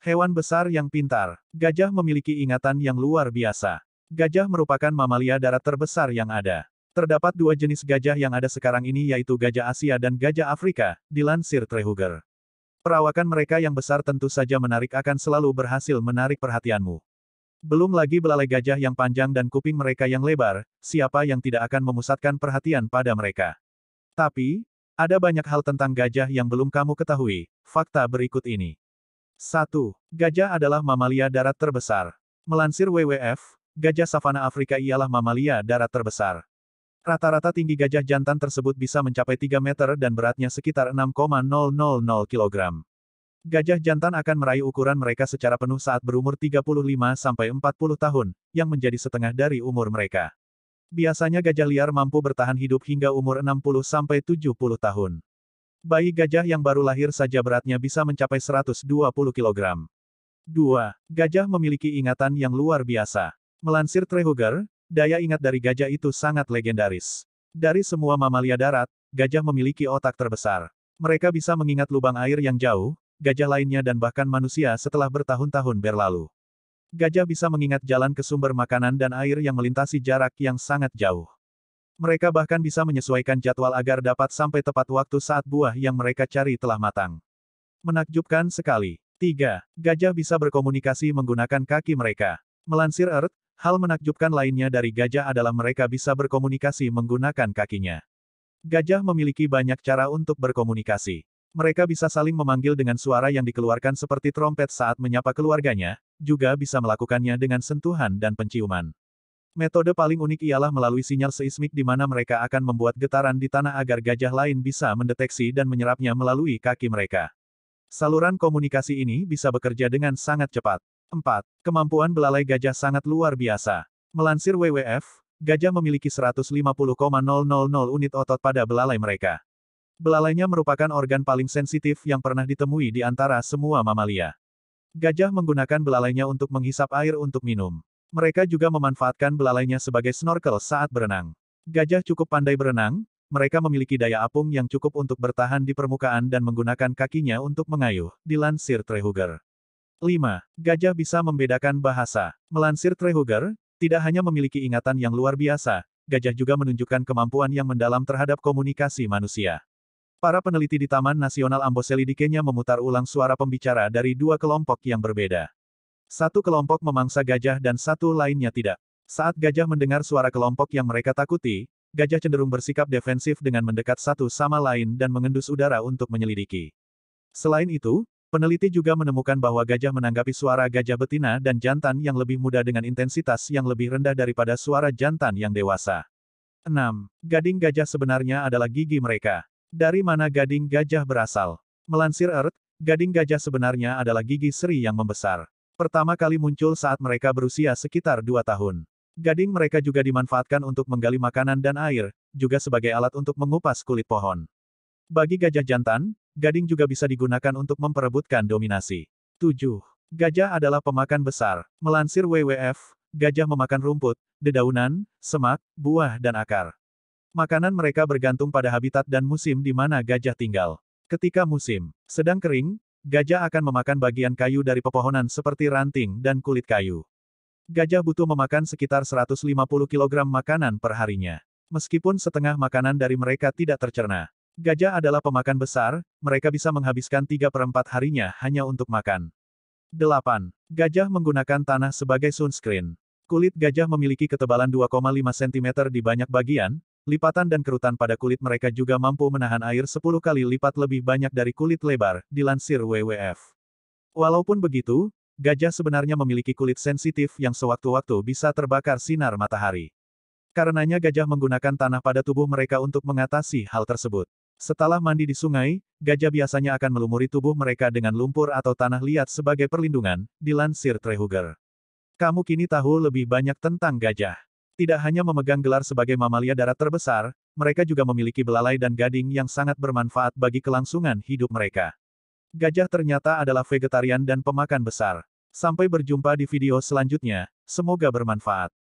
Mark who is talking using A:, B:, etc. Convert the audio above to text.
A: Hewan besar yang pintar. Gajah memiliki ingatan yang luar biasa. Gajah merupakan mamalia darat terbesar yang ada. Terdapat dua jenis gajah yang ada sekarang ini yaitu gajah Asia dan gajah Afrika, dilansir Treehugger. Perawakan mereka yang besar tentu saja menarik akan selalu berhasil menarik perhatianmu. Belum lagi belalai gajah yang panjang dan kuping mereka yang lebar, siapa yang tidak akan memusatkan perhatian pada mereka. Tapi, ada banyak hal tentang gajah yang belum kamu ketahui. Fakta berikut ini. 1. Gajah adalah mamalia darat terbesar. Melansir WWF, gajah savana Afrika ialah mamalia darat terbesar. Rata-rata tinggi gajah jantan tersebut bisa mencapai 3 meter dan beratnya sekitar 6,000 kg. Gajah jantan akan meraih ukuran mereka secara penuh saat berumur 35-40 tahun, yang menjadi setengah dari umur mereka. Biasanya gajah liar mampu bertahan hidup hingga umur 60-70 tahun. Bayi gajah yang baru lahir saja beratnya bisa mencapai 120 kg. 2. Gajah memiliki ingatan yang luar biasa. Melansir Treehugger, daya ingat dari gajah itu sangat legendaris. Dari semua mamalia darat, gajah memiliki otak terbesar. Mereka bisa mengingat lubang air yang jauh, gajah lainnya dan bahkan manusia setelah bertahun-tahun berlalu. Gajah bisa mengingat jalan ke sumber makanan dan air yang melintasi jarak yang sangat jauh. Mereka bahkan bisa menyesuaikan jadwal agar dapat sampai tepat waktu saat buah yang mereka cari telah matang. Menakjubkan sekali. 3. Gajah bisa berkomunikasi menggunakan kaki mereka. Melansir Earth, hal menakjubkan lainnya dari gajah adalah mereka bisa berkomunikasi menggunakan kakinya. Gajah memiliki banyak cara untuk berkomunikasi. Mereka bisa saling memanggil dengan suara yang dikeluarkan seperti trompet saat menyapa keluarganya, juga bisa melakukannya dengan sentuhan dan penciuman. Metode paling unik ialah melalui sinyal seismik di mana mereka akan membuat getaran di tanah agar gajah lain bisa mendeteksi dan menyerapnya melalui kaki mereka. Saluran komunikasi ini bisa bekerja dengan sangat cepat. 4. Kemampuan belalai gajah sangat luar biasa. Melansir WWF, gajah memiliki 150,000 unit otot pada belalai mereka. Belalainya merupakan organ paling sensitif yang pernah ditemui di antara semua mamalia. Gajah menggunakan belalainya untuk menghisap air untuk minum. Mereka juga memanfaatkan belalainya sebagai snorkel saat berenang. Gajah cukup pandai berenang, mereka memiliki daya apung yang cukup untuk bertahan di permukaan dan menggunakan kakinya untuk mengayuh, dilansir Treehugger. 5. Gajah bisa membedakan bahasa. Melansir Treehugger, tidak hanya memiliki ingatan yang luar biasa, gajah juga menunjukkan kemampuan yang mendalam terhadap komunikasi manusia. Para peneliti di Taman Nasional Amboseli di Kenya memutar ulang suara pembicara dari dua kelompok yang berbeda. Satu kelompok memangsa gajah dan satu lainnya tidak. Saat gajah mendengar suara kelompok yang mereka takuti, gajah cenderung bersikap defensif dengan mendekat satu sama lain dan mengendus udara untuk menyelidiki. Selain itu, peneliti juga menemukan bahwa gajah menanggapi suara gajah betina dan jantan yang lebih muda dengan intensitas yang lebih rendah daripada suara jantan yang dewasa. 6. Gading gajah sebenarnya adalah gigi mereka. Dari mana gading gajah berasal? Melansir Earth, gading gajah sebenarnya adalah gigi seri yang membesar. Pertama kali muncul saat mereka berusia sekitar 2 tahun. Gading mereka juga dimanfaatkan untuk menggali makanan dan air, juga sebagai alat untuk mengupas kulit pohon. Bagi gajah jantan, gading juga bisa digunakan untuk memperebutkan dominasi. 7. Gajah adalah pemakan besar. Melansir WWF, gajah memakan rumput, dedaunan, semak, buah dan akar. Makanan mereka bergantung pada habitat dan musim di mana gajah tinggal. Ketika musim sedang kering, gajah akan memakan bagian kayu dari pepohonan seperti ranting dan kulit kayu. Gajah butuh memakan sekitar 150 kg makanan per harinya. Meskipun setengah makanan dari mereka tidak tercerna. Gajah adalah pemakan besar, mereka bisa menghabiskan 3/4 harinya hanya untuk makan. 8. Gajah menggunakan tanah sebagai sunscreen. Kulit gajah memiliki ketebalan 2,5 cm di banyak bagian, lipatan dan kerutan pada kulit mereka juga mampu menahan air 10 kali lipat lebih banyak dari kulit lebar, dilansir WWF. Walaupun begitu, gajah sebenarnya memiliki kulit sensitif yang sewaktu-waktu bisa terbakar sinar matahari. Karenanya gajah menggunakan tanah pada tubuh mereka untuk mengatasi hal tersebut. Setelah mandi di sungai, gajah biasanya akan melumuri tubuh mereka dengan lumpur atau tanah liat sebagai perlindungan, dilansir Treehugger. Kamu kini tahu lebih banyak tentang gajah. Tidak hanya memegang gelar sebagai mamalia darat terbesar, mereka juga memiliki belalai dan gading yang sangat bermanfaat bagi kelangsungan hidup mereka. Gajah ternyata adalah vegetarian dan pemakan besar. Sampai berjumpa di video selanjutnya, semoga bermanfaat.